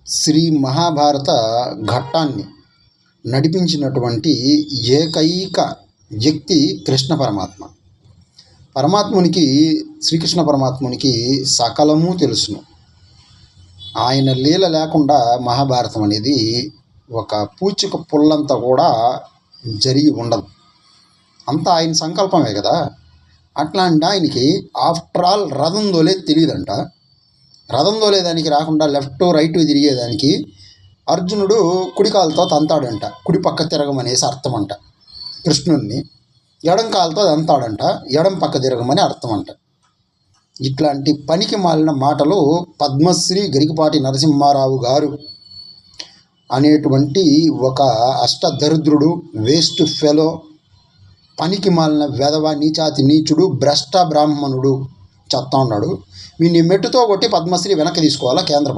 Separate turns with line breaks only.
శ్రీ మహాభారత ఘట్టాన్ని నడిపించినటువంటి ఏకైక వ్యక్తి కృష్ణ పరమాత్మ. పరమాత్మునికి, శ్రీకృష్ణ పరమాత్మునికి సకలము తెలుసును. ఆయన లీల లేకుండా మహాభారతం అనేది ఒక పూచిక పుల్లంతా కూడా జరిగి ఉండదు. అంతా ఆయన సంకల్పమే కదా. అట్లాంటి ఆయనకి ఆఫ్టర్ ఆల్ రథం దోలే తెలియదంట. రథం దోలేదానికి రాకుండా లెఫ్ట్ రైట్ తిరిగేదానికి అర్జునుడు కుడికాలతో తంతాడంట. కుడి పక్క తిరగమనేసి అర్థం అంట. కృష్ణుణ్ణి ఎడం కాలుతో తంతాడంట. ఎడం పక్క తిరగమని అర్థం అంట. ఇట్లాంటి పనికి మాలిన మాటలు పద్మశ్రీ గరికపాటి నరసింహారావు గారు అనేటువంటి ఒక అష్టదరిద్రుడు, వేస్ట్ ఫెలో, పనికి మాలిన వెధవ, నీచాతి నీచుడు, భ్రష్ట బ్రాహ్మణుడు చెప్తా ఉన్నాడు. వీడిని మెట్టుతో కొట్టి పద్మశ్రీ వెనక్కి తీసుకోవాలా కేంద్ర